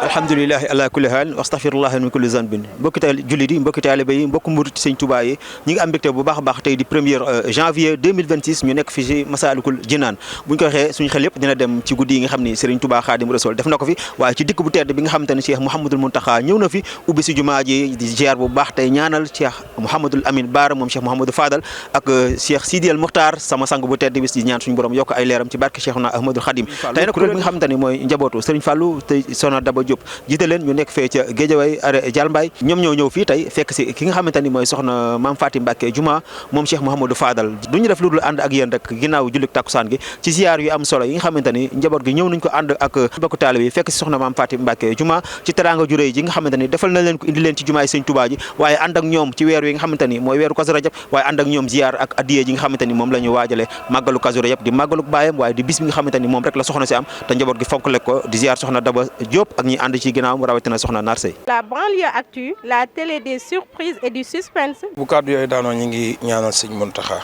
alhamdulilahi ala kulli haal wastaghfirullah min kulli zanbin mbokki taal jullit yi mbokki taalibe yi mbokk murit Sëñ Tuubaa yi ñi ngi am mbégte bu baax a baax tey di 1er janvier 2026 ñu nekk fi ci Masaalikul Jinaan buñ ko waxee suñu xel yëpp dina dem ci guddi yi nga xam ni Sëriñ Tuubaa Xaadimu Rasuul def na ko fi waaye ci dikk bu tedd bi nga xamante ne Cheikh Mouhamadul Mountakha ñëw na fi ubbi si jumaa ji di ziar bu baax tey ñaanal Cheikh Mouhamadul Amin Baara moom Cheikh Mouhamadou Fadal ak Cheikh Sidi El Muxtaar sama sang bu tedd bis di ñaan suñu borom yokk ay leeram ci barke Cheikhuna Ahmadul Khadim tey nag kuréel bi nga xamante ni mooy njabootu Sëriñ Fallou tey Soxna Daba Diop jiite leen ñu nekk fee ca Géejawaay are Dial Mbaye ñoom ñoo ñëw fii tey fekk si ki nga xamante ni mooy soxna Maam Faati Mbàkke Juma moom Cheikh Mouhamadou Fadal duñu def lu dul ànd ak yéen rek ginnaaw jullik takkusaan gi ci ziar yu am solo yi nga xamante ni njaboot gi ñëw nañ ko ànd ak mbokku taalibe yi fekk si soxna Maam Faati Mbàkke Juma ci teraanga ju réy ji nga xamante ni defal na leen ko indi leen ci jumaay Sëñ Tuubaa ji waaye ànd ak ñoom ci weer wi nga xamante ni mooy weeru Kazu Rajab waaye ànd ak ñoom ziar ak addiye ji nga xamante ni moom la ñu waajale màggalu Kazu Rajab di màggaluk baayam waaye di bis bi nga xamante ni moom rek la soxna si am te njaboot gi fonk lekk ko di ziar soxna Daba Diop ak ñi ànd ci ginnaaw rawatina soxna Nar Sey. La banlieue actu, la télé des surprises et du suspense. bu kàddu yooyu daanoo ñu ngi ñaanal Sëñ Muntaxa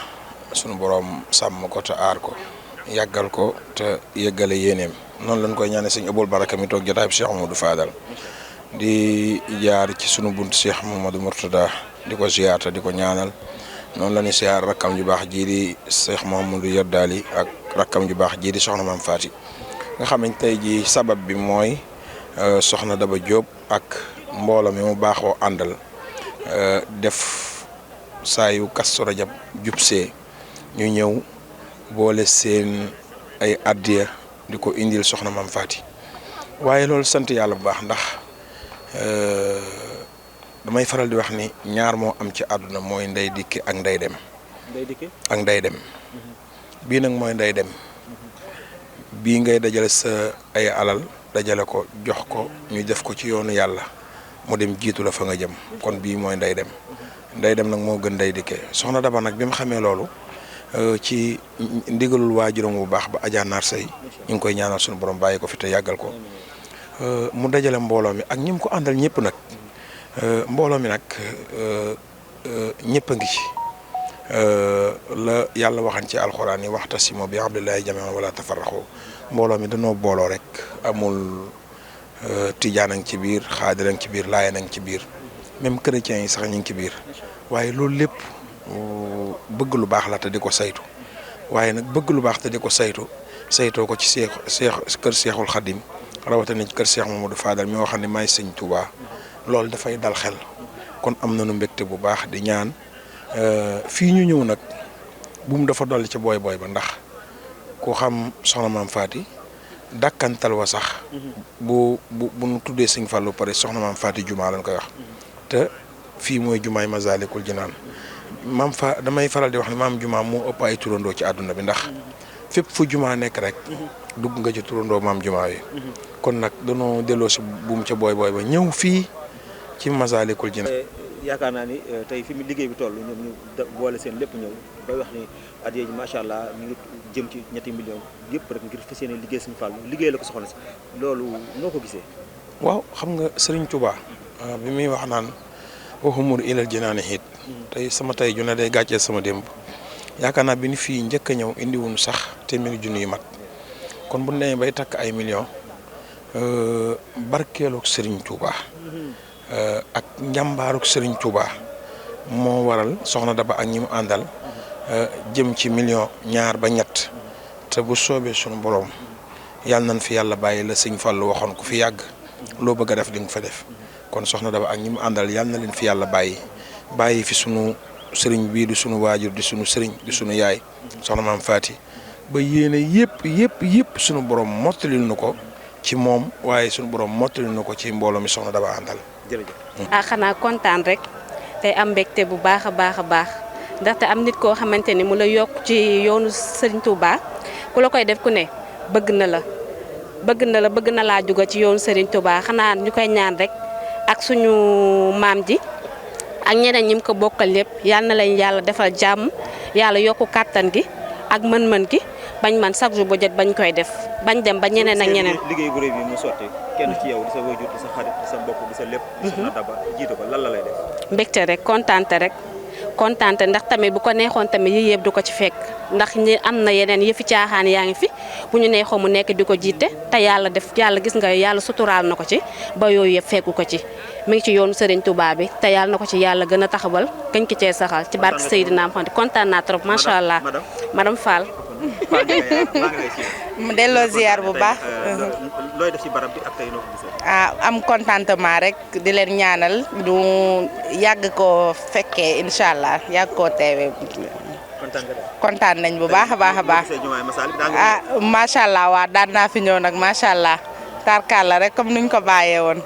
sunu borom sàmm ko te aar ko yàggal ko te yëggale yéeneem noonu lañ koy ñaanal Sëñ Abul Baraka mi toog jotaay bi Cheikh Mamadou Fadal di jaar ci sunu bunt Cheikh Mamadou Mourtada di ko ziyaata di ko ñaanal noonu la ñuy ziyaar rakkam ju baax jii di Cheikh Mamadou Yerdali ak rakkam ju baax jii di soxna Maam Faati nga xam ne tey jii sabab bi mooy soxna Daba Diop ak mbooloo mi mu baaxoo àndal def saa yu Kazu Rajab jubsee ñu ñëw boole seen ay addiya di ko indil soxna Maam Faati waaye loolu sant yàlla bu baax ndax damay faral di wax ni ñaar moo am ci àdduna mooy ndey dikki ak ndey dem. ndey dikki ak ndey dem bii nag mooy ndey dem bii ngay dajale sa ay alal dajale ko jox ko ñu def ko ci yoonu yàlla mu dem jiitu la fa nga jëm kon bii mooy ndey dem nag moo gën ndey dikkee soxna Daba nag bi mu xamee loolu ci ndigalul waajuram bu baax ba Adja Nar Sey ñu ngi koy ñaanal suñu borom bàyyi ko fi te yàggal ko mu dajale mbooloo mi ak ñi mu ko àndal ñëpp nag mbooloo mi nag ñëpp a ngi ci la yàlla waxan ci alxuraan yi waxtasimu bi hablillahi jamii'an wala tafarraqu mbooloo mi danoo booloo rek amul tijaan a ngi ci biir xaadir a ngi ci biir laayeen a ngi ci biir même chrétiens yi sax ñu ngi ci biir waaye loolu lépp bëgg lu baax la te di ko saytu waaye nag bëgg lu baax te di ko saytoo ko ci kër Seexul Xadim rawatina ci kër Seex Mamadou Fadal mi wax ne may Sëñ Tuubaa loolu dafay dal xel kon am nañu mbégte bu baax di ñaan fii ñu ñëw nag buum dafa dolli ci booy ba ndax ku xam soxna Maam Faati dàkkantal wa sax bu nu tuddee Sëñ Fallu pare soxna Maam Faati Juma lañ koy wax te fii mooy jumaay Masaalikul Jinaan damay faral di wax ne maam Juma moo ëpp ay turandoo ci àdduna bi ndax fépp fu Juma nekk rek dugg nga ci turandoo maam Juma yi kon nag danoo delloo si buum ca booy ba ñëw fii ci Masaalikul Jinaan. yaakaar naa ni tey fi mu liggéey bi toll ñoom ñu boole seen lépp ñëw bay wax ni addiya ji macha allah mi ngi jëm ci ñetti millions yëpp rek ngir fas yéene liggéey Sëñ Fallu liggéey la ko soxna si loolu noo ko gisee. waaw xam nga Sëriñ Tuubaa bi muy wax naan waxumur ilal jinaani xiit tey sama tey ju ne day gàccee sama démb yaakaar naa bi ni fii njëkk a ñëw indiwuñu sax téeméeri junni yu mat kon bu ñu demee bay takk ay millions barkeeloog Sëriñ Tuubaa ak njàmbaaruk Serigne Touba moo waral soxna Daba ak ñi mu àndal jëm ci million ñaar ba ñett te bu soobee sunu borom yàlla nañ fi yàlla bàyyi la Sëñ Fallu waxoon ku fi yàgg loo bëgg a def di nga fa def kon soxna Daba ak ñi mu àndal yàlla na leen fi yàlla bàyyi fi sunu sëriñ bii di sunu waajur di sunu sëriñ di sunu yaay soxna maam Faati ba yéene yëpp sunu borom mottalil nu ko ci moom waaye sunu borom mottalil nu ko ci mbooloo mi soxna Daba àndal. jërëjëf. xanaa kontaan rek tey am mbégte bu baax a baax ndaxte am nit koo xamante ni mu la yokk ci yoonu Serigne Touba ku la koy def ku ne bëgg na laa juga ci yoonu Serigne Touba xanaa ñu koy ñaan rek ak suñu maam ji ak ñeneen ñi mu ko bokkal lépp yal na leen yàlla defal jàmm yàlla yokku kàttan gi ak mën-mën gi bañ man chaque jour bu jot bañ koy def bañ dem ba ñeneen ak ñeneen. liggéey bu rëy bi mu sotti kenn ci yow di sa wajur di sa xarit di sa mbokk di sa lépp. soxna Daba jiite ko lan la lay def. mbégte rek kontaante ndax tamit bu ko neexoon tamit yi yëpp du ko ci fekk ndax ñi am na yeneen yëfi caaxaan yaa ngi fi bu ñu neexoon mu nekk di ko jiite te yàlla gis nga yàlla suturaal na ko ci ba yooyu yëpp fekku ko ci mi ngi ci yoonu Serigne Touba bi te yàlla na ko ci yàlla gën a taxawal gën ki cee saxal ci barke Seydina Muhammad kontaan naa trop macha allah madame Fall. mu delloo ziar bu baax. looy def ci barab bi ak tey noo ko gisee. am contentement rek di leen ñaanal du yàgg koo fekkee incha allah yàgg koo teewee. kontaan nañ bu baax a baax. macha allah waa daan naa fi ñëw nag macha allah. tarkaal la rek comme nuñ ko bàyyee woon.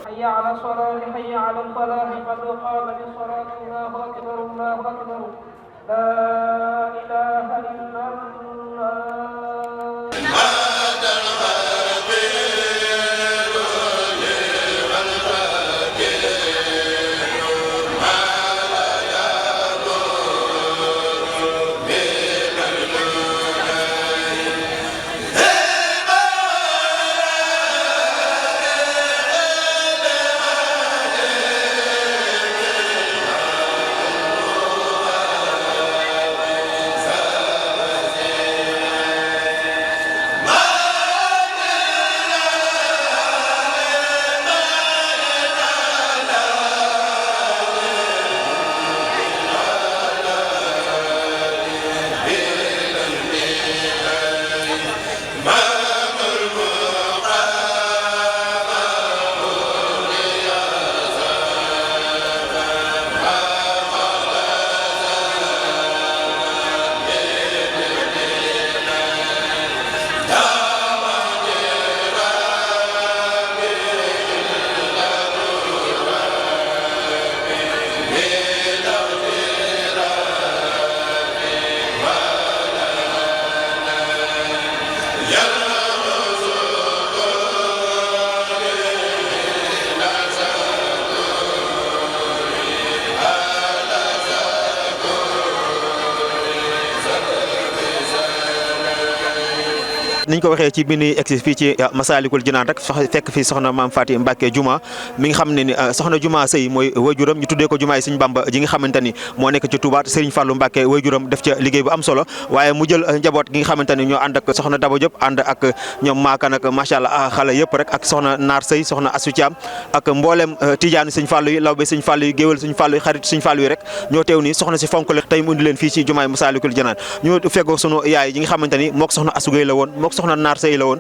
niñ ko waxee ci bi ñuy egsi fii ci Masaalikul Jinaan rek fekk fii soxna maam Faati Mbàkke Juma mi nga xam ne ni soxna Juma Sëy mooy waajuram ñu tuddee ko Jumaay Sëñ Bamba ji nga xamante ni moo nekk ci Touba Serigne Fallou Mbàkke waajuram def ca liggéey bu am solo waaye mu jël njaboot gi nga xamante ni ñoo ànd ak soxna Daba Diop ànd ak ñoom maakan ak macha allah xale yëpp rek ak soxna Naar Sëy soxna Asu Caam ak mboolem tijaanu Sëñ Fallou yi lawbe Sëñ Fallou yi géwél Sëñ Fallou yi xarit Sëñ Fallou yi rek ñoo teew ni soxna si fonk la tey mu indi leen fii ci Jumaay Masaalikul Jinaan ñu feggoo sunu yaay yi nga xamante ni mook soxna Asu Gey la woon mook soxna Naar Sëy la woon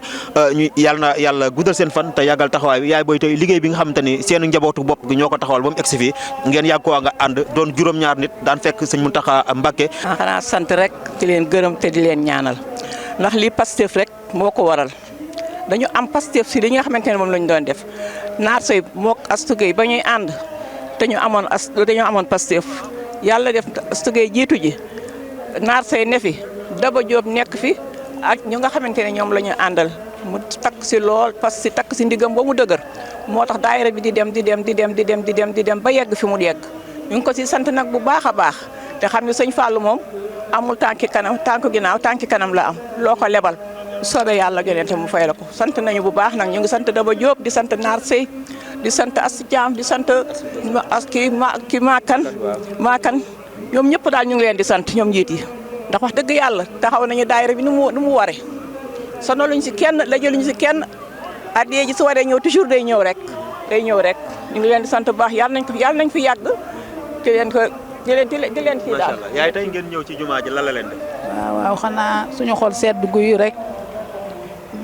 ñu yàlla guddal seen fan te yàggal taxawaay bi yaay booy tey liggéey bi nga xamante ni seen njabootu bopp gi ñoo ko taxawal ba mu egsi fii ngeen yàgg koo nga ànd doon juróom-ñaar nit daan fekk Sëñ Muntaxa Mbàkke. xanaa sant rek di leen gërëm te di leen ñaanal ndax lii Pastef rek moo ko waral dañu am Pastef si li nga xamante ne moom lañu doon def Naar Sëy mook Astu Gey ba ñuy ànd dañoo amoon Pastef yàlla def Astu Gey jiitu ji Naar Sëy ne fi Daba Diop nekk fi ak ñu nga xamante ne ñoom la ñu àndal mu takk si lool parce que takk si ndigam ba mu dëgër moo tax daayira bi di dem ba yegg fi mu yegg ñu ngi ko si sant nag bu baax a baax te xam ne Sëñ Fallu moom amul tànki ginnaaw tànki kanam la am loo ko lebal soobee yàlla yonente mu fay la ko sant nañu bu baax nag ñu ngi sant Daba Diop di sant Naar Sëy di sant Astu Caam di sant kii maakan ñoom ñëpp daal ñu ngi leen di sant ñoom njiit yi ndax wax dëgg yàlla taxaw nañu daayira bi nu mu waree sonaluñ si kenn la jëluñ si kenn addiyee ji su waree ñëw toujours day ñëw rek ñu ngi leen di sant bu baax yàlla nañ fi yàgg di leen kii daal. yaay tey ngeen ñëw ci jumaa ji lan la leen def. waaw xanaa suñu xol sedd guyu rek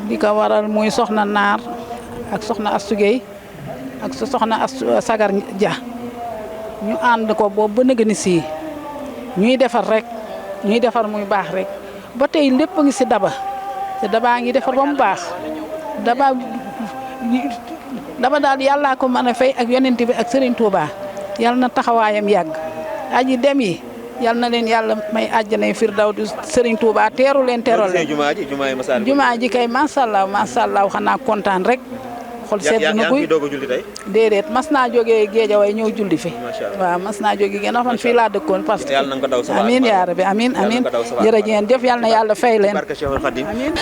di ko waral muy soxna Naar ak soxna Astou Gueye ak soxna Sagar Dia ñu ànd ko boobu ba nëgëni sii ñuy defar rek ñuy defar muy baax rek ba tey lépp a ngi si daba te dabaa ngi defar ba mu baax daba daal yàllaa ko mën a fay ak yonent bi ak Serigne Touba yàlla na taxawaayam yàgg aji dem yi yàlla na leen yàlla may àjjanay firdawsi Serigne Touba teeru leen teeral leen jumaa ji kay macha allah xanaa kontaan rek xol sedd na guy déedéet mas naa jógee Géejawaay ñëw julli fi waaw mas naa jógee gën a fan fii laa dëkkoon parce que amiin yaa rabbi amiin jërëjëf yàlla na yàlla fay leen amiin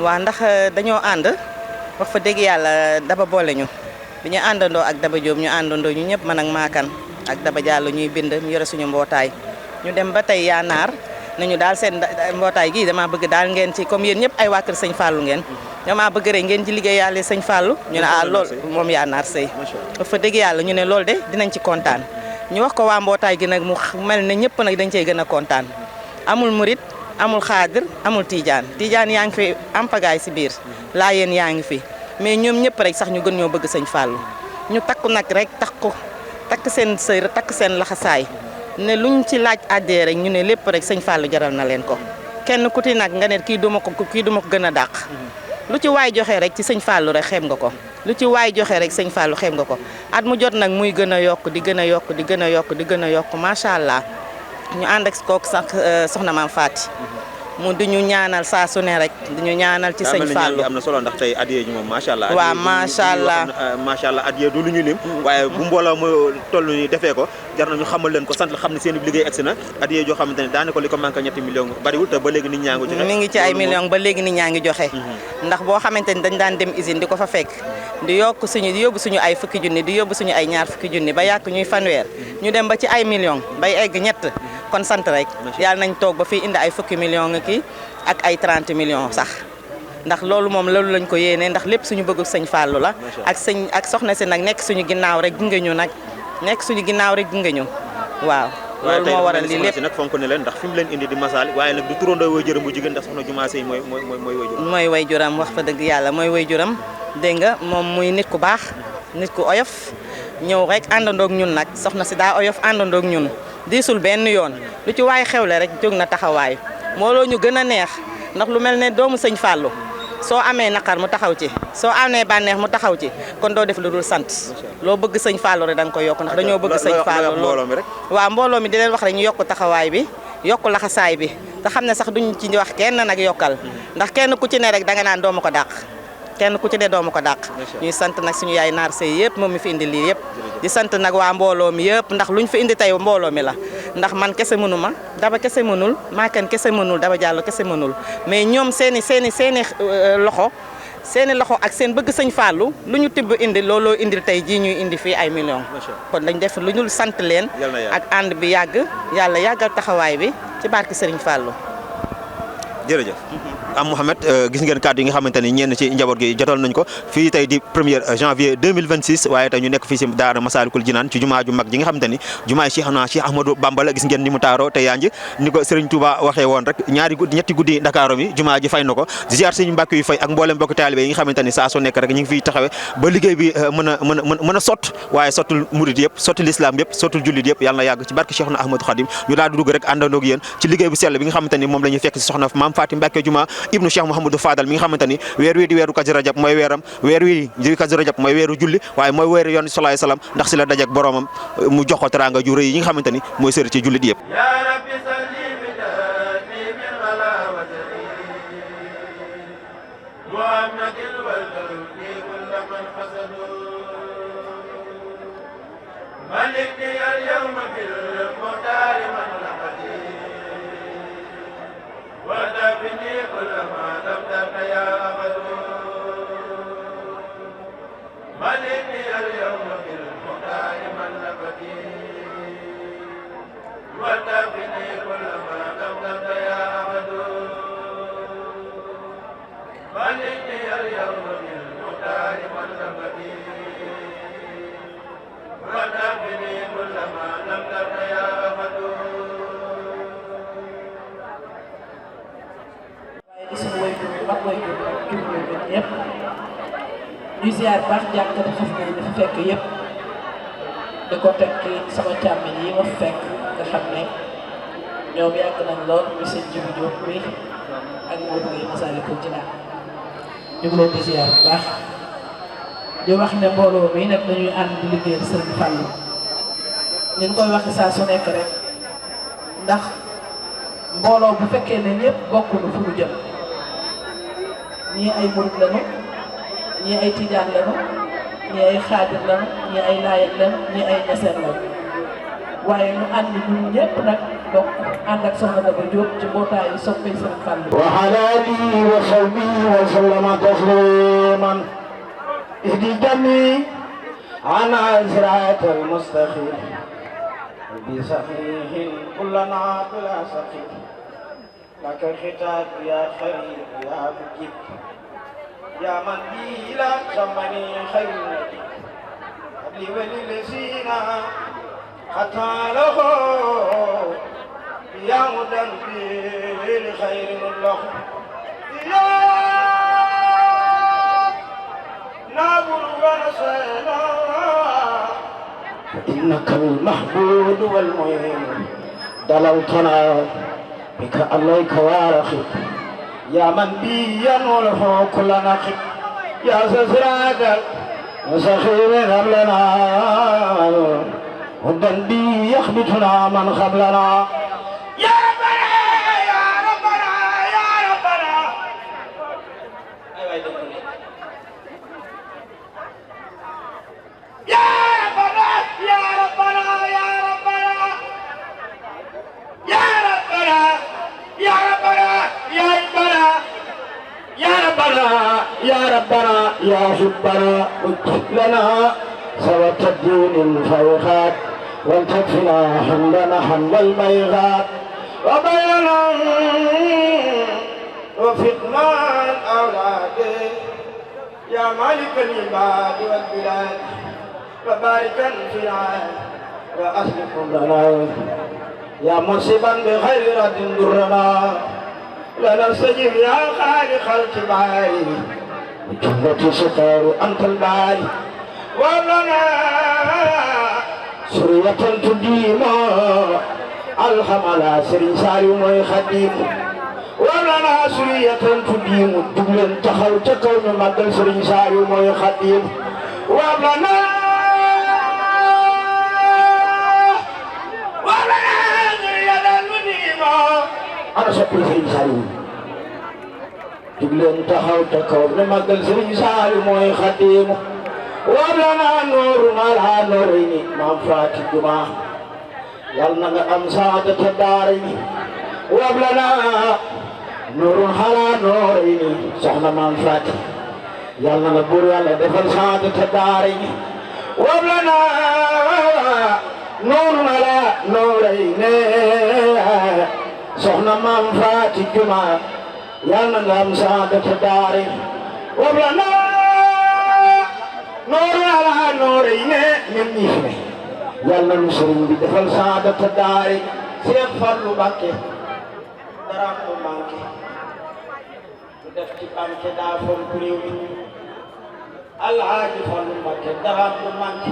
waa ndax dañoo ànd wax fa dëgg yàlla daba boole ñu bi ñu àndandoo ak Daba Diop ñu àndandoo ñu ñëpp man ak Maakan ak Daba Diallo ñuy bind ñu yore suñu mbootaay ñu dem ba tey yaa naar nañu daal seen mbootaay gi dama bëgg daal ngeen ci comme yéen ñëpp ay waa kër sëñ Fallou ngeen dama bëgg rek ngeen ci liggéey yàlla sëñ Fallou ñu ne lool moom yaa naar sëy wax fa dëgg yàlla ñu ne loolu de dinañ ci kontaan ñu wax ko waa mbootaay gi nag mu mel ne ñëpp nag dañ cey gën a kontaan amul murit amul xaadir amul tijaan yaa ngi fi am pagaay si biir laayeen yaa ngi fi mais ñoom ñëpp rek sax ñu gën ñoo bëgg sëñ Fallou ñu takku nag rek takk seen sër takk seen laxasaay ne luñ ci laaj àddee rek ñu ne lépp rek sëñ Fallou jaral na leen ko kenn ku ti nag nga ne kii duma ko gën a dàq lu ci waay joxe rek ci sëñ Fallou rek xeeb nga ko lu ci waay joxe rek sëñ Fallou xeeb nga ko at mu jot nag muy gën a yokk di gën a yokk di gën a yokk di gën a yokk macha allah ñu ànd ak kooku sax soxna maam Faty mu di ñu ñaanal saa su ne rek di ñu ñaanal ci sëñ Fallou am na solo ndax tey adiya ji moom macha allah. waaw macha allah macha allah adiya du lu ñu lim. waaye bu mbooloo mu toll nii defee ko jar na ñu xamal leen ko sant xam ne seen liggéey egsi na adiya joo xamante ne daanaka li ko manqué ñetti millions bariwul te ba léegi nit ñaa ngi joxe. mi ngi ci ay millions ba léegi nit ñaa ngi joxe. ndax boo xamante ni dañ daan dem usine di ko fa fekk di yóbbu suñu ay fukki junni di yóbbu suñu ay ñaar fukki junni ba yàq ñuy fanweer ñu dem ba ci ay millions bay egg ñett kon sant rek yàlla nañ toog ba fii indi ay fukki millions nga kii ak ay 30 millions sax ndax loolu moom loolu lañ ko yéene ndax lépp suñu bëgg sëñ Fallou la ak soxna si nag nekk suñu ginnaaw rek gunge ñu nag nekk suñu ginnaaw rek gunge ñu waaw loolu moo waral lii lépp nag fonk ne leen ndax fi mu leen indi di masal waaye nag du turandoo way juram bu jigéen ndax soxna Jumaa Sey mooy way juram mooy way juram wax fa dëgg yàlla mooy way juram dégg nga moom muy nit ku baax nit ku oyof ñëw rek àndandoog ñun nag soxna si daa oyof àndandoog ñun diisul benn yoon lu ci waay xewle rek jóg na taxawaay mbooloo ñu gën a neex ndax lu mel ne doomu sëñ Fallou soo amee naqar mu taxaw ci soo amee bànneex mu taxaw ci kon doo def lu dul sant loo bëgg sëñ Fallou rek da nga koy yokk ndax dañoo bëgg sëñ Fallou loolu waaw mbooloo mi di leen wax rek ñu yokk taxawaay bi yokk laxasaay bi te xam ne sax duñ ci wax kenn nag yokkal ndax kenn ku ci ne rek danga naan doomu ko dàq kenn ku ci ne doomu ko dàq ñuy sant nag suñu yaay naar sëy yëpp moom mi fi indi lii yëpp di sant nag waa mbooloo mi yëpp ndax luñ fi indi tey mbooloo mi la ndax man kese mënu ma daba kese mënul maakan kese mënul daba jàllo kese mënul mais ñoom seeni loxo ak seen bëgg sëñ Fallou lu ñu tibb indi looloo indil tey jii ñuy indi fii ay millions kon dañ def lu ñu sant leen ak ànd bi yàgg yàlla yàggal taxawaay bi ci barki Sëriñ Fallou jërëjëf am Mouhamed gis ngeen kàddu yi nga xamante ni ñenn ci njaboot gi jotal nañ ko fii tey di 1er janvier 2026 waaye tey ñu nekk fii si daara Massalikul Jinaan ci jumaa ju mag ji nga xamante ni jumaay Cheikh Ahmadou Bamba la gis ngeen ni mu taaroo te yanj ni ko Serigne Touba waxee woon rek ñetti guddi Ndakaaru mi jumaa ji fay na ko di ziar suñu mbàkk yu fay ak mboolem mbokk taalibe yi nga xamante ni saa su nekk rek ñu ngi fiy taxawe ba liggéey bi mën a sott waaye sottul murid yëpp sottul islam yëpp sottul jullit yëpp yàlla na yàgg ci barke Cheikh Ahmadou Khadim ñu daal di dugg rek àndandoog yéen ci liggéey bu sell bi nga xamante ni moom la ñuy fekk si soxna Maam Fatim Mbàkke Juma ibnu Cheikh Mouhamadou Fadal mi nga xamante ni weer wi di weeru Kazu Rajab mooy weeram weer wi di Kazu Rajab mooy weeru julli waaye mooy weeru yoon sallallahu alayhi wasallam ndax si la dajak boromam mu jox ko teraanga ju rëy yi nga xamante ni mooy sëri ci jullit yëpp ودفني كل ما لم تبق يا أبد ملكني اليوم بالمختار من نبتي ودفني كل ما لم تبق يا أبد ملكني اليوم بالمختار من نبتي ودفني كل ما لم تبق يا أبد suñu wayjur bu mag wayjur jublu ñëpp ñuy ziar baax jàngkat xas nañ dafa fekk yëpp di ko teg ci sama càmmiñ yi ma fekk nga xam ne ñoom yàgg nañ lool ñu seen jiwu jóob mi ak Modou Gueye Massalikul Jinaan ñu ngi leen di ziar bu baax di wax ne mbooloo mi nag dañuy ànd di liggéeyal Sëriñ Fallou ñu koy wax saa su nekk rek ndax mbooloo bu fekkee ne ñëpp bokkuñu fu ñu jëm ñii ay murid lañu ñii ay tijaan lañu ñii ay xaadir lañu ñii ay laayat lañu ñii ay ñaseen lañu waaye ñu ànd ñun ñëpp nag bokk ànd ak soxna Daba Diop ci mbootaayu soppay Sëriñ Fallou wa ala alihi wa sahbihi wa sallama tasliman ihdi jami ana siratal mustaqim bi sahihin kullana bila saqim لك الختاب يا خير يا مجيب يا من بي لا تمني خير لي وللذين حتى له يا مدن بالخير الله يا نابل ونسينا إنك المحبوب والمهم دلوتنا بك عليك وارخب يا من بي ينوله كل نقب يا سسراجل وسخير لنا هدى بي يخبتنا من قبلنا يا ربنا يا ربنا يا ربنا يا ربنا يا ربنا يا ربنا يا ربنا يا ربنا يا ربنا يا ربنا يا ربنا يا حبنا اكتب لنا سوى الدين الفوخات ولتكفنا حملنا حمل الميغات وبيننا وفقنا الأولاد يا مالك العباد والبلاد وباركا في العالم وأسلكم لنا يا مصيبا بخير رد درنا لا نستجيب يا خالق الكبار جنة ستار أنت الباري ولنا suriyatan tuddiima alhamala Serigne Saliou mooy xadim wala naa suriyatan tuddiimu jug leen taxaw ca kaw ñu màggal Serigne Saliou mooy xadim wala naa suriyatan tuddiima ana soppil Serigne Saliou jug leen taxaw ca kaw ñu màggal Serigne Saliou mooy xadim wala naa noorun alaa noorayni maam Faati Juma yal na nga am saadata daarayni wablana nuurun halaa noorayni soxna maam Faati yal na nga buur Yàlla defal saadata daarayni wablana nuurun halaa noorayni soxna maam Faati Juma yal na nga am saadata daarayni wablana nuurun halaa noorayni ñun ñi fi ne yàlla nu sëriñ bi defal saadata daari Seex Fallu Mbàkke dara ko manqué mu def ci banque daa fonk réew mi Alhaaji Fallu Mbàkke dara ko manqué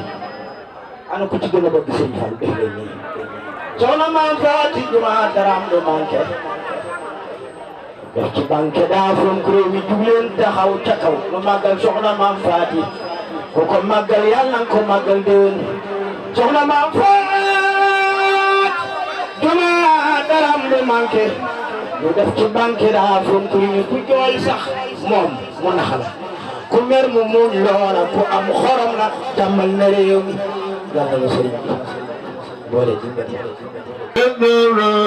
ana ku ci gën a bëgg sëriñ Fallu def leen nii soxna maam Faati Juma dara ko manqué def ci banque daa fonk réew mi jug leen taxaw ca kaw nu màggal soxna maam Faati ku ko màggal yàlla na ko màggal déwén soxna maam Faat Juma daram lu manqué lu def ci banque daa fonk ñu ku jooy sax moom mu nax la ku mer mu muñ loola ku am xorom la jàmmal na réew mi yàlla na sëriñ bi boole dimbali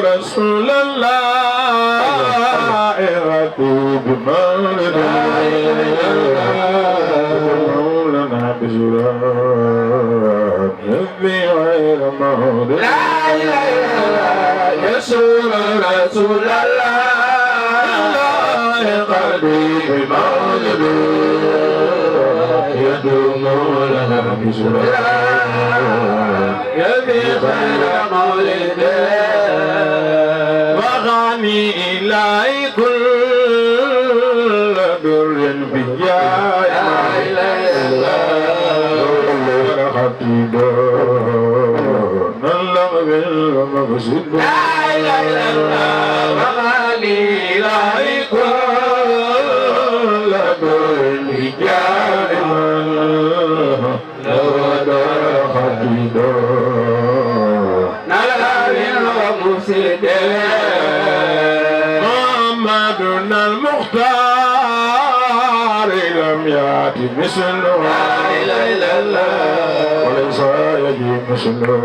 Rasulallah غير مهد لا إله إلا يسوع رسول الله قديم مولد يدوم لنا بسرعة يبي خير مولد وغني إلهي كل در بجاي لا إله إلا لا إله إلا الله وغني إلهي كل دون جارما لو دار خديدا نلال ومسيد محمدنا المختار لم يأتي مثله لا إله إلا الله وليس يجي مثله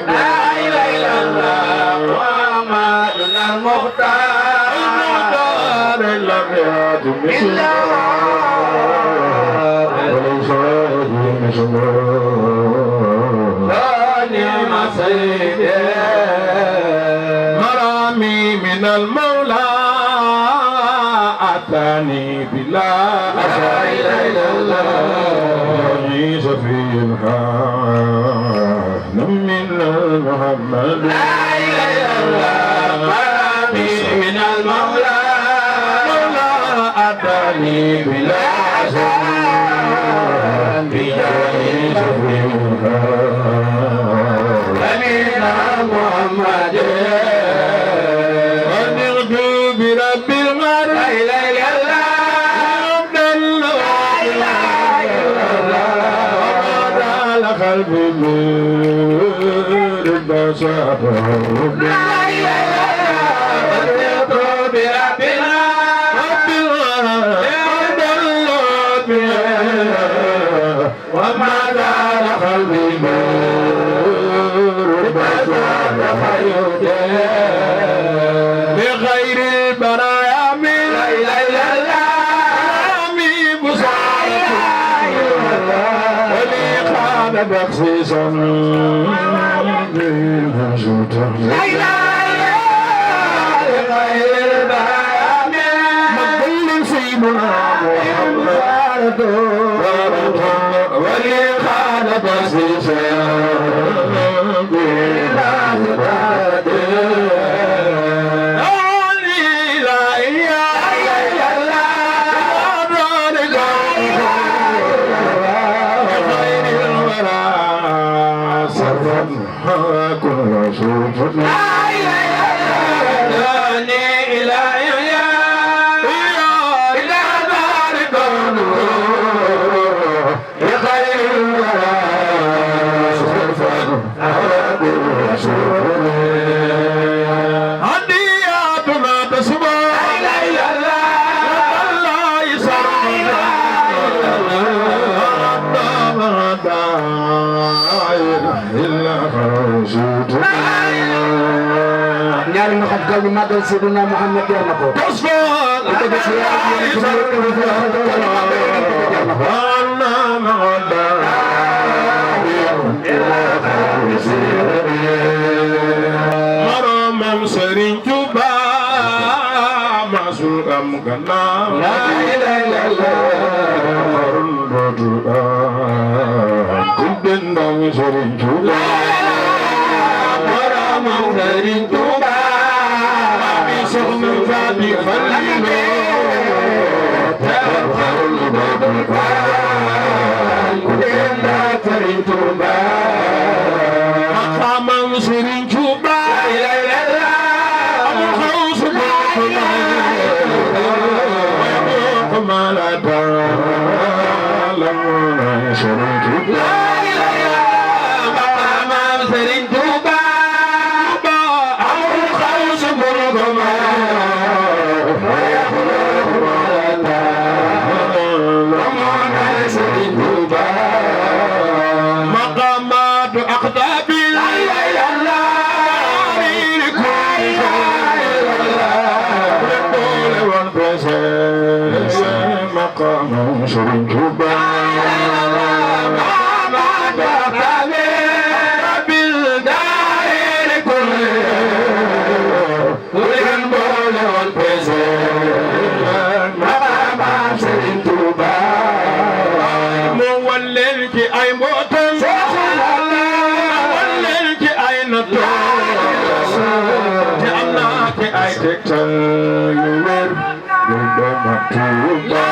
لا إله إلا الله محمدنا المختار لم يأت مثله وليس يأتي مثله نعم سيدي مرامي من المولى أتاني بلا لا إله إلا الله عيسى في الحال من محمد لا إله إلا الله مرامي من المولى أتاني بلا سلام بعيسى في الحال من محمد ونغد برب الغار لا إله إلا الله عبد الله لا إله إلا الله على قلبي بالبشر لا إله إلا الله ونغد برب الغار عبد الله وما على قلبي بالبشر بغير البرايا من لا إله إلا الله من بصارة ولي خان بخصيصا بالمجوطة لا إله إلا بغير البرايا من مقبول سيدنا محمد ولي خان بخصيصا بالمجوطة ñaari ñu xat gal ñu màggal Seydina Muhammad jar na ko maramam Serigne Touba masul am gannaaw la ilaha illallah ku dendam Serigne Touba maramam Serigne Touba mi soxna Faati Fallilu tawarul babul ku dendam Serigne Touba maqamam Serigne Touba amul xaws ma la ta'lamuna Serigne Touba maqamam Serigne Touba amul xaws Serigne Touba maqamatu aqdabi مقام Serigne Touba بالدائر كل بول والبزر مقام Serigne Touba مولل ci ay mbootam مولل ci ay nattoom te am na ci ay tegtal yu wér yu dema Touba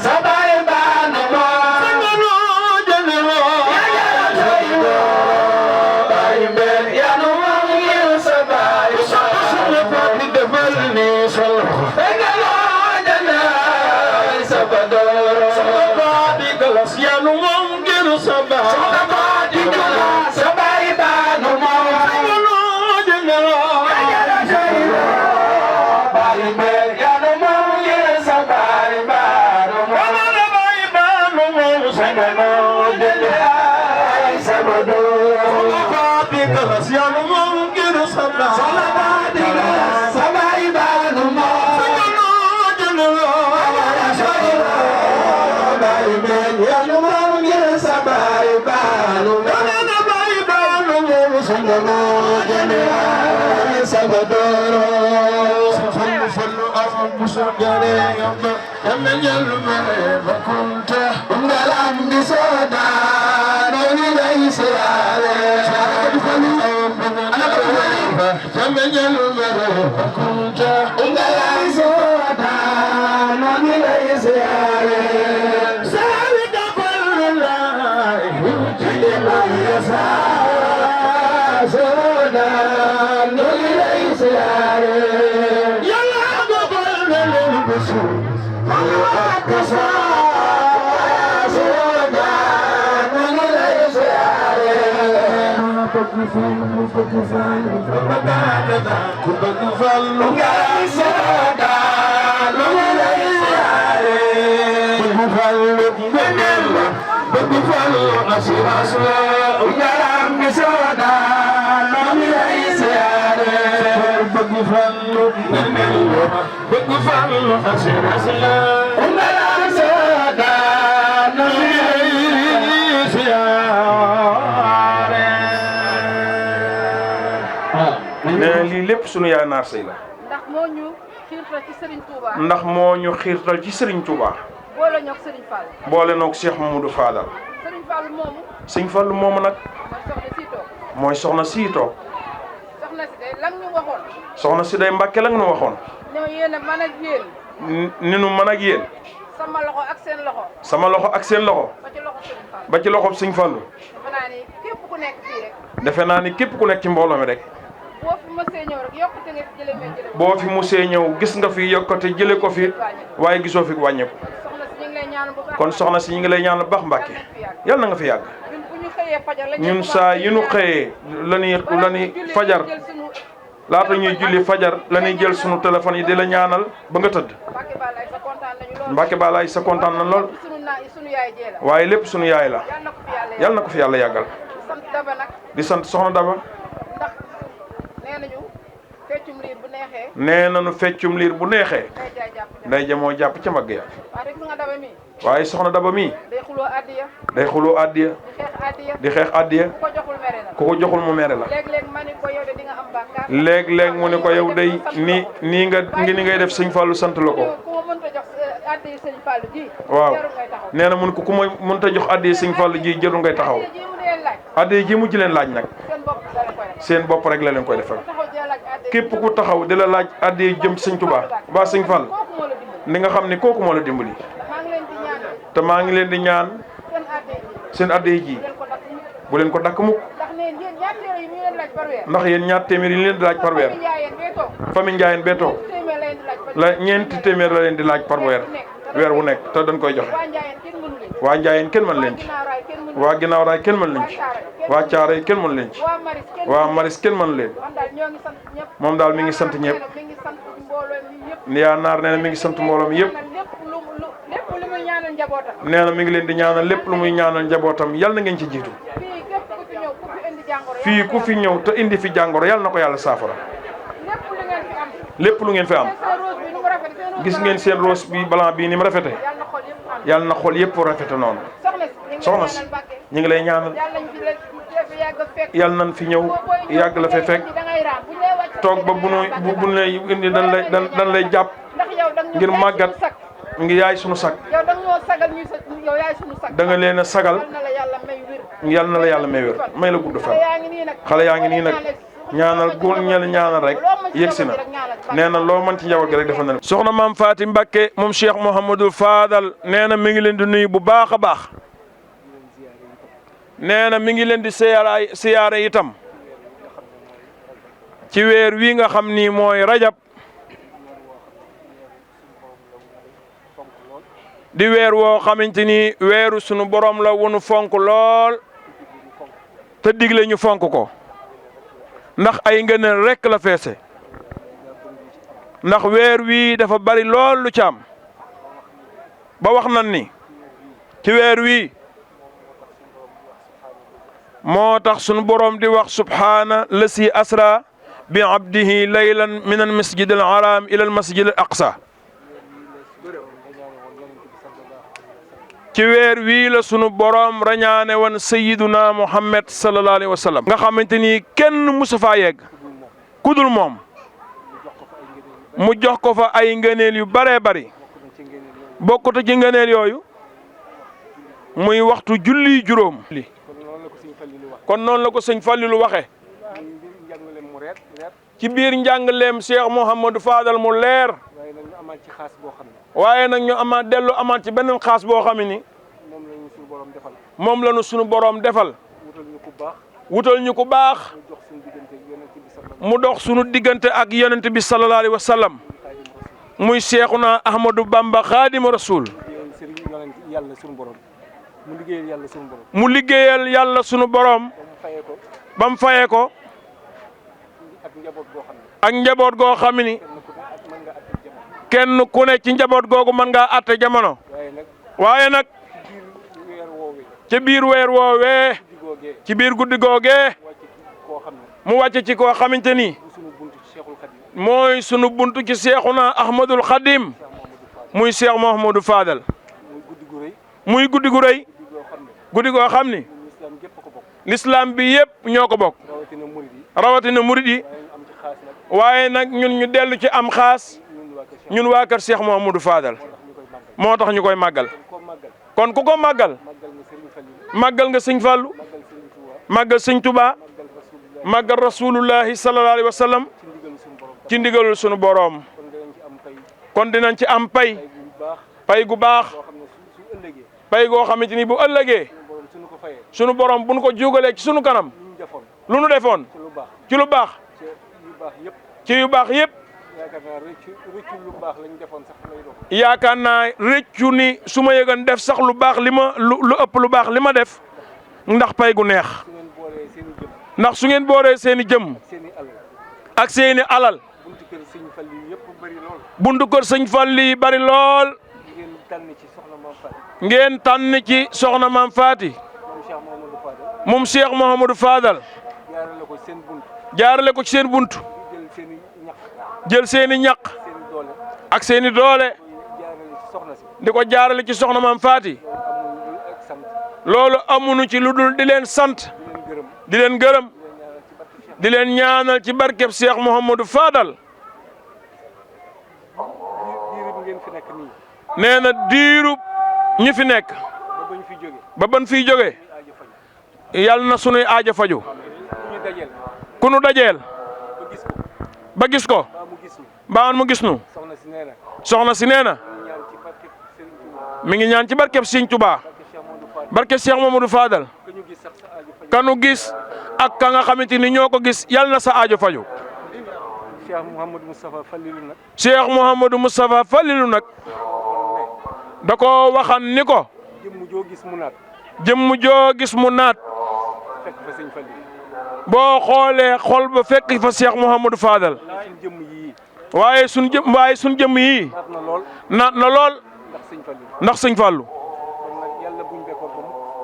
Sabah لنا جميعا سبدورا فلو أفهم سجري يمن يلمي فكنت من الأمد سودان وليس عليه يمن يلمي فكنت من الأمد سودان وليس عليه سابق قل الله لمن يسعى سودان وليس عليه يلا قبل للبسوط nee lii lépp sunu yaay naar sëy la. ndax moo ñu xiirtal ci Serigne Touba. ndax moo ñu xiirtal ci Serigne Touba. boole ñoog Serigne Fall. boole noog Cheikh Mamadou Fadal. Serigne Fall moomu. Serigne Fall moomu nag. mooy soxna sii toog. soxna si day lan ñu waxoon. soxna si day Mbàkke lan ñu waxoon. ñoo yéen a mën ak yéen. ni nu mën ak yéen. sama loxo ak seen loxo. sama loxo ak seen loxo. ba ci loxo Serigne Fall. ba ci loxo Serigne Fallu. defe naa ni képp ku nekk fii rek. defe naa ni képp ku nekk ci mbooloo mi rek. boo fi mësee ñëw rek yokkute nga fi jëlee mais jëlee ko. boo fi musee ñëw gis nga fi yokkute jëlee ko fi waaye gisoo fi wàññeeku. kon soxna si ñu ngi lay ñaan bu baax Mbàkke yal na nga fi yàgg. ñun saa yu nu xëyee la ñuy fajar laata ñuy julli fajar la ñuy jël sunu téléphone yi di la ñaanal ba nga tëdd. Mbàkke Balaay sa kontaan na lool waaye lépp sunu yaay la yal na ko fi yàlla yàggal. di sant soxna Daba. nee nañu feccum liir bu neexee. nday ja moo jàpp ca mag ya. waaye soxna Daba mii. day xuloo addiya. di xeex addiya. ku ko joxul mu mere la. léeg-léeg mu ne ko yow day nii ngay def sëñ Fallu sant la ko. waaw nee na mun ko ku ma mënta jox addiya sëñ Fallu ji jëru ngay taxaw. addiya ji mujj leen laaj nag. seen bopp rek la leen koy defal. képp ku taxaw di la laaj addiya jëm ci sëñ Tuubaa ba sëñ Fall ni nga xam ne kooku moo la dimbali. te maa ngi leen di ñaan seen addiya ji bu leen ko dakk mukk. ndax yéen ñaar téeméer yi leen di laaj par weer. famille Njaayeen bee toog la ñeenti téeméer la leen di laaj par weer wu nekk te dañ koy joxe. waa Njaayeen kenn mën leen ci. waa Ginnaaw Raay kenn mën leen ci. waa Caaroy kenn mën leen ci. waa Maris kenn mën leen. moom daal mi ngi sant ñëpp. yaa naar nee na mi ngi sant mbooloo mi yëpp. nee na mi ngi leen di ñaanal lépp lu muy ñaanal njabootam yal na ngeen ci jiitu. fii ku fi ñëw te indi fi jàngoro yal na ko yàlla saafara. lépp lu ngeen fi am. gis ngeen seen rose bi blanc bii ni mu rafete yal na xol yëpp rafete noonu. soxna si ñu ngi lay ñaanal yal nañ fi ñëw yàgg la fa fekk toog ba bu lay indi dañ lay jàpp ngir màggat ngi yaay sunu sag da nga leen a sagal yal na la yàlla may wér may la gudd fan xale yaa ngi nii nag ñaanal góor ñel ñaanal rek yegsi na nee na loo mën ci njaboot gi rek defal na soxna maam Faati Mbàkke moom Cheikh Mouhamadou Fadal nee na mi ngi leen di nuyu bu baax a baax nee na mi ngi leen di siyaare itam ci weer wi nga xam ni mooy rajab di weer woo xamante ni weeru sunu borom la wunu fonk lool te digle ñu fonk ko ndax ay ngëneel rekk la feese ndax weer wi dafa bari lool lu ci am ba wax nan ni ci weer wi moo tax sunu borom di wax subhaana lasi asra bi abdihi laylan min al masjid al haram ila al masjid al aqsa ci weer wii la sunu borom rañaane woon sayyiduna Muhammad sallallahu alayhi wa sallam nga xamante ni kenn musu faa yegg kudul moom mu jox ko fa ay ngëneel yu baree bari bokkut ci ngëneel yooyu muy waxtu julli juróom. kon noonu la ko sëñ Fallilu waxe ci biir njàngaleem Cheikh Mouhamadou Fadal mu leer waaye nag ñu amaat dellu amaat ci beneen xaas boo xam ni moom la ñu sunu borom defal wutal ñu ku baax mu dox sunu diggante ak yonent bi sallallahu alayhi wa sallam muy Cheikhuna Ahmadou Bamba Xaadimu Rasul mu liggéeyal yàlla sunu borom ba mu fayee ko ak njaboot goo xam ni kenn ku ne ci njaboot googu mën ngaa àtte jamono waaye nag ci biir weer woowee ci biir guddi googee mu wàcce ci koo xamante ni mooy sunu buntu ci Seexuna Ahmadul Xadim muy Cheikh Mouhamadou Fadal muy guddi gu rëy guddi goo xam ni l'islam bi yëpp ñoo ko bokk rawatina murid yi waaye nag ñun ñu dellu ci am xaas ñun waa kër Cheikh Mouhamadou Fadal moo tax ñu koy màggal kon ku ko màggal màggal nga sëñ Fallu màggal sëñ Touba màggal rasulullahi sallallahu alayhi wa sallam ci ndigalul sunu boroom kon dinañ ci am pay gu baax pay goo xamante ni bu ëllëgee sunu borom bu nu ko jugalee ci sunu kanam lu nu defoon ci lu baax ci yu baax yëpp yaakaar naa rëccu ni su ma yëgan def sax lu baax li ma lu ëpp lu baax li ma def ndax pay gu neex ndax su ngeen booree seeni jëm ak seeni alal buntu kër sëñ Fallu yi bari lool ngeen tànn ci soxna maam Faati moom Cheikh Mouhamadou Fadal jaarale ko ci seen buntu jël seeni ñaq ak seeni doole di ko jaarale ci soxna maam Faati loolu amuñu ci lu dul di leen sant di leen gërëm di leen ñaanal ci barkeb Cheikh Mouhamadou Fadal nee na diirub ñi fi nekk ba ban fiy jóge yàlla na sunuy aaja faju ku nu dajeel ba gis ko mbaa mu gis nu soxna si nee na mi ngi ñaan ci barkeb Sëñ Tuubaa barkeb Cheikh Mouhamadou Fadal kanu gis ak ka nga xamante ni ñoo ko gis yàlla na sa aajo faju Cheikh Mouhamadou Moustapha Fallilu nag Cheikh Mouhamadou Moustapha Fallilu nag da ko waxan ni ko jëmm joo gis mu naat jëmm joo gis mu naat fekk fa sëñ Fallilu boo xoolee xol ba fekk fa Cheikh Mouhamadou Fadal waaye suñ jëmm yii naat na lool ndax sëñ Fallu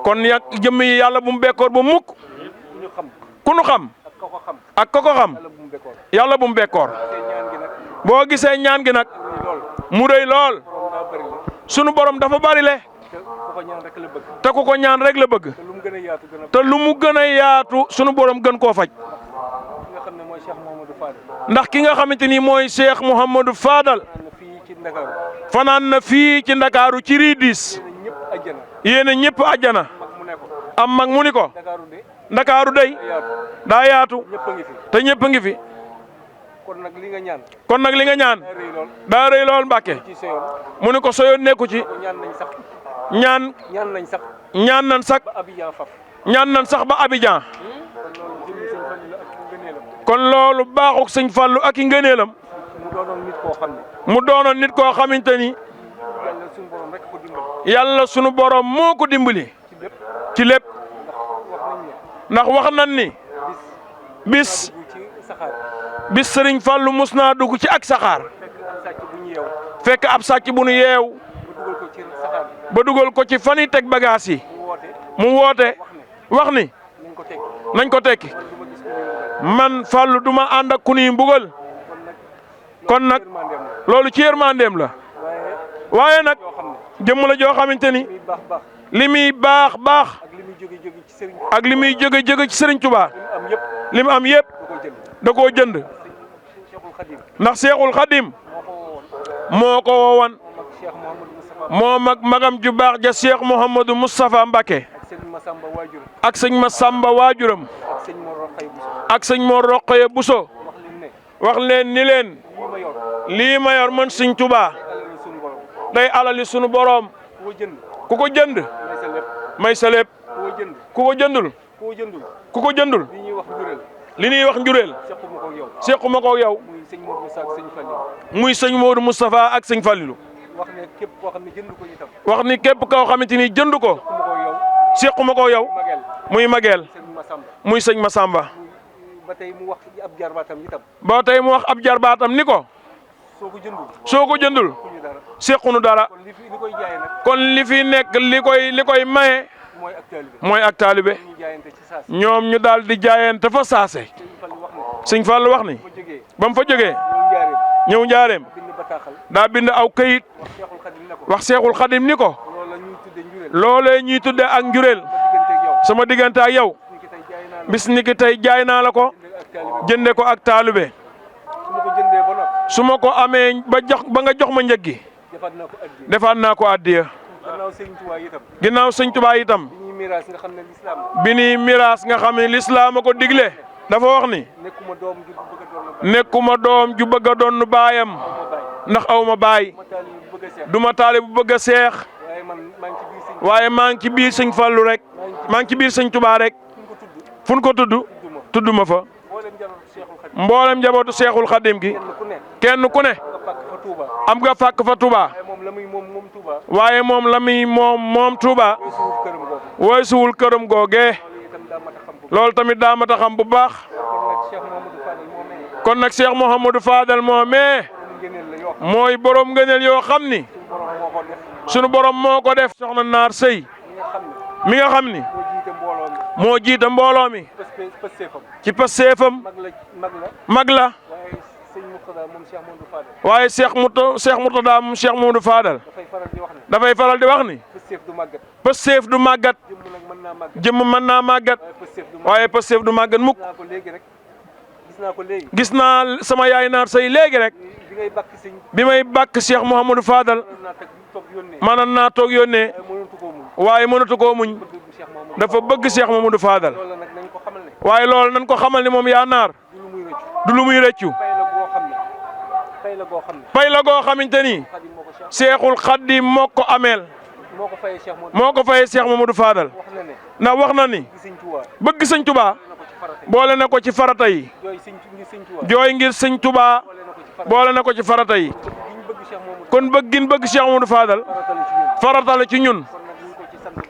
kon jëmm yi yàlla bu mu bekkoor ba mukk ku nu xam ak ko ko xam yàlla bu mu bekkoor boo gisee ñaan gi nag mu rëy lool sunu borom dafa bari le te ku ko ñaan rek la bëgg te lu mu gën a yaatu sunu borom gën koo faj ndax ki nga xamante ni mooy Cheikh Mouhamadou Fadal fanaan na fii ci Ndakaaru ci riidis yéena ñëpp àjjana am mag mu ni ko Ndakaaru day daa yaatu te ñëpp a ngi fi kon nag li nga ñaan daa rëy lool Mbàkke mu ni ko soyoon nekku ci ñaan nañ sax ba Abidjan kon loolu baaxuk sëñ Fallu ak i ngëneelam mu doonoon nit koo xamante ni yàlla sunu borom moo ko dimbali ci lépp ndax wax nañ ni bis sëriñ Fallu mus naa dugg ci ak saxaar fekk ab sàcc bu nu yeew ba dugal ko ci fan yi teg bagaas yi mu woote wax ni nañ ko tekki man Fallu duma ànd ak ku nuy mbugal kon nag loolu ci yërmandeem la waaye nag jëmm la joo xamante ni li muy baax baax ak li muy jóge ci Serigne Touba li mu am yëpp da koo jënd ndax Seexul Xadim moo ko woowoon moom ak magam ju baax ja Cheikh Mouhamadou Moustapha Mbacké ak sëñ Massamba waajuram ak sëñ Mor Rokhaya Bousso wax leen ni leen lii ma yor man sëñ Touba day alali sunu boroom ku ko jënd may sa lépp ku ko jëndul li ñuy wax njureel sequma ko yow muy sëñ Modou Moustapha ak sëñ Fallilou wax ni képp koo xamante ni jënd ko sequma ko yow muy mageel muy sëñ Massamba ba tey mu wax ab jarbaatam ni ko soo ko jëndul sequnu dara kon li fi nekk li koy maye mooy ak taalibe ñoom ñu daal di jaayante fa saase sëñ Fall wax ni ba mu fa jógee ñëw njaareem daa bind aw këyit wax Seexul Xadim ni ko loolee ñuy tudde ak njureel sama diggante ak yow bis ni ki tey jaay naa la ko jënde ko ak taalibe su ma ko amee ba nga jox ma njëg gi defaat naa ko addiya ginnaaw sëñ Tuubaa itam bi ni miraas nga xam ne lislaam a ko digle dafa wax ni nekkuma doom ju bëgg a doon baayam ndax aw ma baay duma taale bu bëgg a seex waaye maa ngi ci biir sëñ Fallu rek maa ngi ci biir sëñ Tuubaa rek fu ñu ko tudd ma fa mboolem njabootu Seexul Xadim gi kenn ku ne am nga fàkk fa Touba waaye moom la muy moom Touba wooy suwul këram googee loolu tamit daa mat a xam bu baax kon nag Cheikh Mouhamadou Fadal moomee mooy borom ngëneel yoo xam ni sunu borom moo ko def soxna Naar Sëy mi nga xam ni moo jiite mbooloo mi ci passeefam mag la waaye Cheikh Mourtada moom Cheikh Mouhamadou Fadal dafay faral di wax ni passeef du màggat jëmm mën naa màggat waaye passeef du màggat mukk gis naa sama yaay Naar Sëy léegi rek bi may bàkk Cheikh Mouhamadou Fadal maanaam naa toog yónnee waaye mënatu koo muñ dafa bëgg Cheikh Mouhamadou Fadal waaye loolu nañ ko xamal ni moom yaa naar du lu muy rëccu pay la goo xamante ni Seexul Xadim moo ko ameel moo ko fayee Cheikh Mouhamadou Fadal ndax wax na ni bëgg sëñ Touba boole na ko ci farata yi jooy ngir sëñ Touba boole na ko ci farata yi kon bëggin bëgg Cheikh Mouhamadou Fadal farata la ci ñun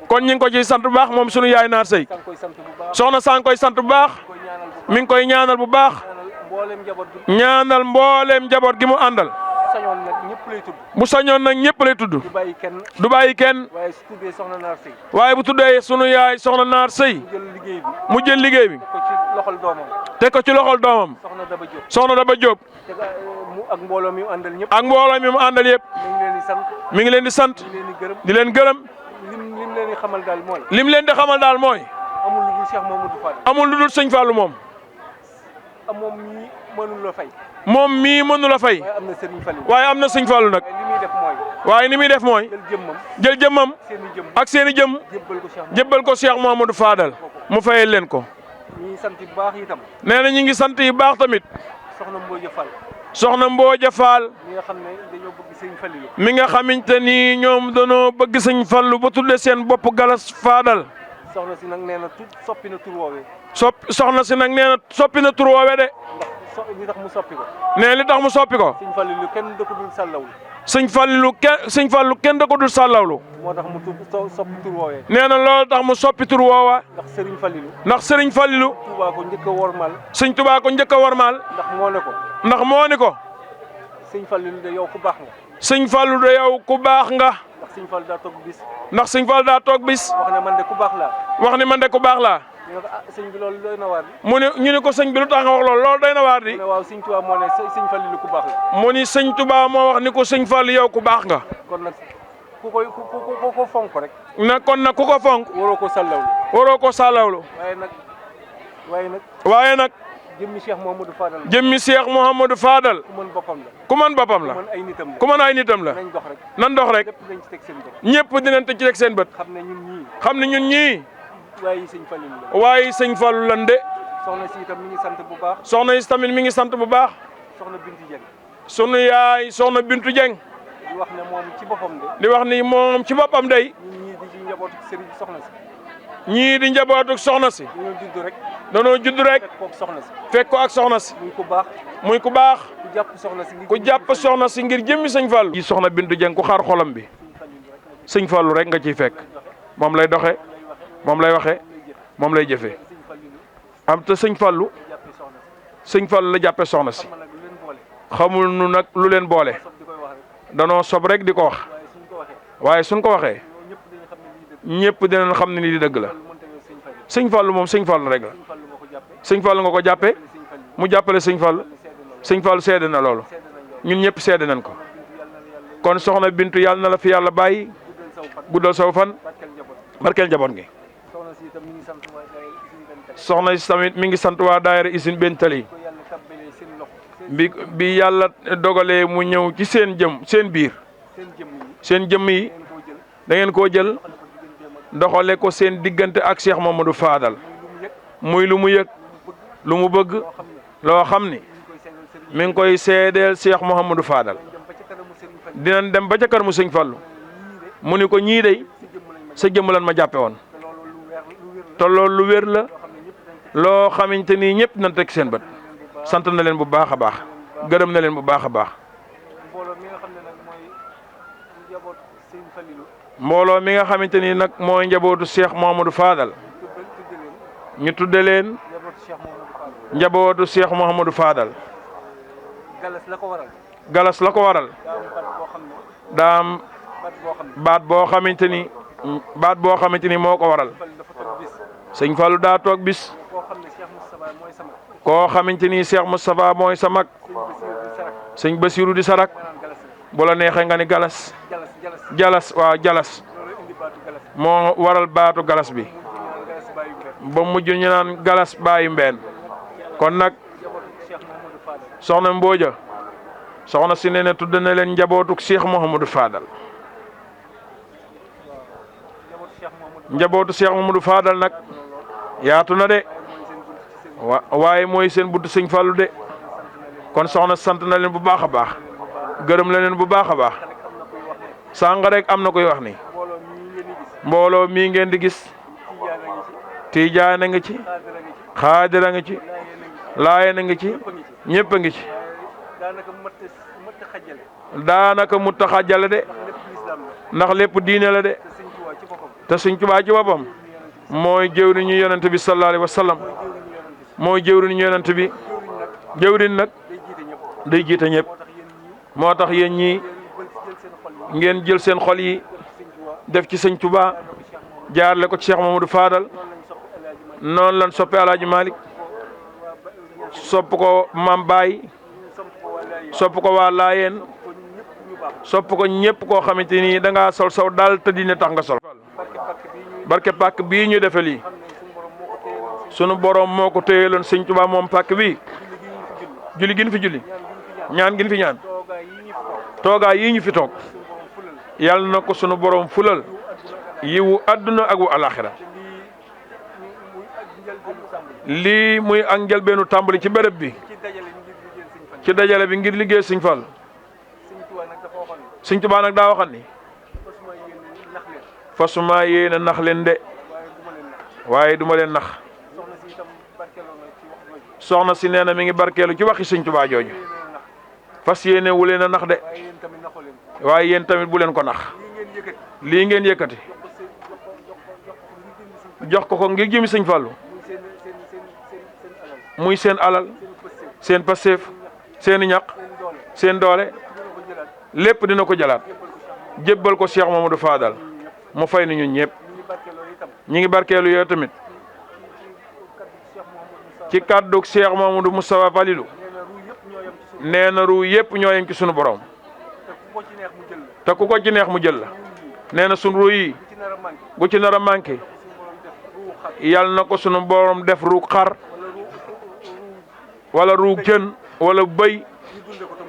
kon ñu ngi ko ciy sant bu baax moom sunu yaay Naar Sëy soxna saa ngi koy sant bu baax mi ngi koy ñaanal bu baax ñaanal mbooleem njaboot gi mu àndal bu sañoon nag ñëpp lay tudd du bàyyi kenn waaye bu tuddee sunu yaay soxna Naar Sëy mu jël liggéey bi teg ko ci loxol doomam soxna Daba Diop ak mbooloo mi mu àndal yëpp mi ngi leen di sant di leen gërëm lim leen di xamal daal mooy amul lu dul sëñ Fallou moom moom mii mënu la fay waaye am na sëñ Fallou nag waaye ni muy def mooy jël jëmmam ak seen i jëm jébbal ko Cheikh Mouhamadou Fadal mu fayal leen ko nee na ñi ngi sant yi baax tamit soxna Mbooja Fall mi nga xamante ni ñoom dañoo bëgg sëñ Fallu ba tudde seen bopp Galas Fadal soxna si nag nee na soppi na tur woowee soxna si nag nee na soppi na tur woowee de li tax mu soppi ko nee li tax mu soppi ko sëñ Fallu kenn da ko dul sàllawlu sëñ Fallu kenn da ko dul sàllawlu moo tax mu soppi tur woowee nee na loolu tax mu soppi tur woowa ndax sëriñ Fallilu Tuubaa ko njëkk a wormaal sëñ Tuubaa ko njëkk a wormaal ndax moo ni ko sëñ Fallu de yow ku baax nga sëñ Fallu de yow ku baax nga ndax sëñ Fallu daa toog bis wax ne man de ku baax laa sëñ bi loolu doy na waar di mu ne ñu ne ko sëñ bi lu tax nga wax loolu doy na waar di waaw sëñ Tuubaa moo ne sëñ Fallu ku baax la mu ni sëñ Tuubaa moo wax ni ko sëñ Fallu yow ku baax nga kon nag ku ko fonk rek. na kon nag ku ko fonk. waroo ko sàllawlu. waroo ko sàllawlu. waaye nag. jëmmi Cheikh Mouhamadou Fadal. jëmmi Cheikh Mouhamadou Fadal. ku mën boppam la. ku mën boppam la. ku mën ay nitam la. nan dox rek. ñëpp dinañ ci teg seen bët. xam ne ñun ñii. waaye sëñ Fallu lan de. soxna si itam mi ngi sant bu baax. soxna si tamit mi ngi sant bu baax. soxna Bintu Dieng. sunu yaay soxna Bintu Dieng. di wax ne moom ci boppam de. di wax ni moom ci boppam day. ñun ñii di njabootu sëriñ soxna si. ñii di njabootu soxna si. dañoo judd rek. danoo judd rek. fekk ko ak soxna si. fekk ko ak soxna si. muy ku baax. muy ku baax. ku jàpp soxna si ngir jëmmi sëñ Fallu. yi soxna Bintu Dieng ku xaar xolam bi. sëñ Fallu rek nga ciy fekk. moom lay doxe moom lay waxe moom lay jëfee. am te sëñ Fallu. sëñ Fallu la jàppe soxna si. xamul nu nag lu leen boole. danoo sob rek di ko wax. waaye suñ ko waxee. ñëpp dinañ xam ne ni di dëgg la. sëñ Fallu moom sëñ Fallu rek la. sëñ Fallu nga ko jàppee. mu jàppale sëñ Fallu. sëñ Fallu seede na loolu. ñun ñëpp seede nañ ko. kon soxna Bintu yàlla na la fi yàlla bàyyi. guddal saw fan. barkeel njaboot gi. soxna si tamit mi ngi sant waa daayira Usine Bentali. bi yàlla dogalee mu ñëw ci seen biir. seen jëmm yi. da ngeen koo jël. doxale ko seen diggante ak Cheikh Mamadou Fadal. muy lu mu yëg. lu mu bëgg. loo xam ni. mi ngi koy seedeel Cheikh Mouhamadou Fadal. dinañ dem ba ca kër mu sëñ Fallu. mu ni ko ñii day sa jëmm lan ma jàppe woon. te loolu lu wér la. loo xamante ni ñëpp nañ teg seen bët. sant na leen bu baax a baax. gërëm na leen bu baax a baax. mbooloo mi nga xamante ni nag mooy njabootu Cheikh Mouhamadou Fadal. ñu tudde leen. njabootu Cheikh Mouhamadou Fadal. galas la ko waral. daam baat boo xamante ni. moo ko waral. sëñ Fallu daa toog bis. koo xamante ni Cheikh Moustapha mooy sa mag. sëñ Basiru di sarak. bu la neexee nga ni galas. jalas waaw jalas. moo waral baatu galas bi. ba mujj ñu naan galas bàyyi mbeen. kon nag soxna Mbooja. soxna si nee na tudd na leen njabootuk Cheikh Mouhamadou Fadal. njabootu Cheikh Mouhamadou Fadal nag. yaatu na de. waaye mooy seen buntu sëñ Fallu de. kon soxna sant na leen bu baax a baax. gërëm na leen bu baax a baax. sàng rek am na koy wax ni. mbooloo mii ngeen di gis. tiijaan a ngi ci. xaadir a ngi ci. laayeen a ngi ci. ñëpp a ngi ci. daanaka mu ta xajale de. ndax lépp diine la de. te sëñ Tuubaa ci boppam. mooy jëwriñu yonent bi sallallahu alayhi wa sallam. mooy jëwriñu yonent bi. jëwriñ nag. day jiite ñëpp. moo tax yéen ñii. ngeen jël seen xol yi. def ci sëñ Tuubaa. jaarle ko ci Cheikh Mamadou Fadal. noonu lan soppe Alaaji Malick. sopp ko Mam Baay. sopp ko waa Laayeen. sopp ko ñëpp koo xamante ni da ngaa sol saw daal te dina tax nga sol. barke pàkk bii ñu defe lii. sunu borom moo ko téyeloon sëñ Tuubaa moom pàkk bii. julli gin fi julli. ñaan gin fi ñaan. toogaa yii ñu fi toog. yàlla na ko sunu borom fulal. yiwu àdduna ak wu alaxira. lii muy ak njëlbeenu tàmbali ci béréb bi. ci dajale bi ngir liggéey sëñ Fall. sëñ Tuubaa nag daa waxal ni. fasuma yéene nax leen de. waaye duma leen nax. soxna si nee na mi ngi barkeelu ci waxi sëñ Tuubaa jooju. fas yéene wu leen a nax de. waaye yéen tamit bu leen ko nax. lii ngeen yëkkati. jox ko ngir jëmi sëñ Fallu. muy seen alal. seen passeef. seeni ñaq. seen doole. lépp dina ko jëlaat. jébbal ko Cheikh Mamadou Fadal. mu fay ni ñun ñëpp. ñi ngi barkeelu yooyu tamit. ci kàddu Cheikh Mamadou Moustapha Falilou. nee na ru yëpp ñoo yem ci sunu borom. te ku ko ci neex mu jël la nee na sunu ruu yi gu ci nar a manqué yàlla na ko sunu borom def ruug xar wala ruug jën wala bëy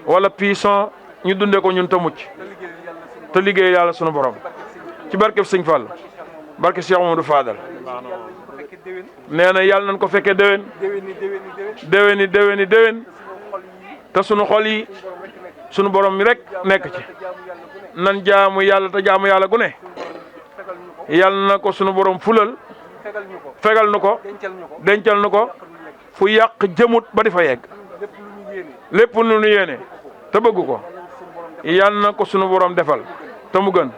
wala piison ñu dunde ko ñun te mucc te liggéey yàlla sunu borom ci barkeb Sëñ Fall barke Cheikh Mamadou Fadal nee na yàlla nañ ko fekkee déwén te sunu xol yi sunu borom mi rek nekk ci nan jaamu yàlla te jaamu yàlla gu ne yàlla na ko sunu borom fulal fegal nu ko dencal nu ko fu yàq jëmut ba di fa yegg lépp lu nu yéene te bëgg ko yàlla na ko sunu borom defal te mu gën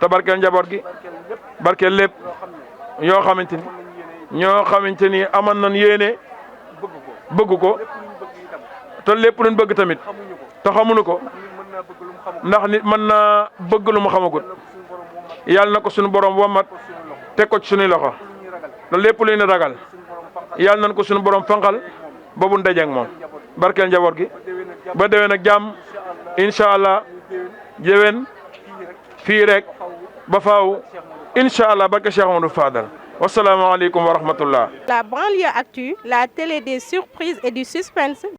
te barkeel njaboot gi barkeel lépp ñoo xamante ni aman nañ yéene bëgg ko te lépp luñ bëgg tamit te xamuñu ko ndax nit mën naa bëgg lu mu xamagut yàlla na ko sunu borom womat teg ko ci sunuy loxo te lépp luy ne ragal yàlla nañ ko sunu borom fanqal ba bu ndaje ak moom barkeel njaboot gi ba déwén ak jàmm incha allah déwén fii rek ba faaw incha allah barke Cheikh Amadou Fadal wasalaamaaleykum wa rahmatullah. La banlieue actu, la télé des surprises et du suspense.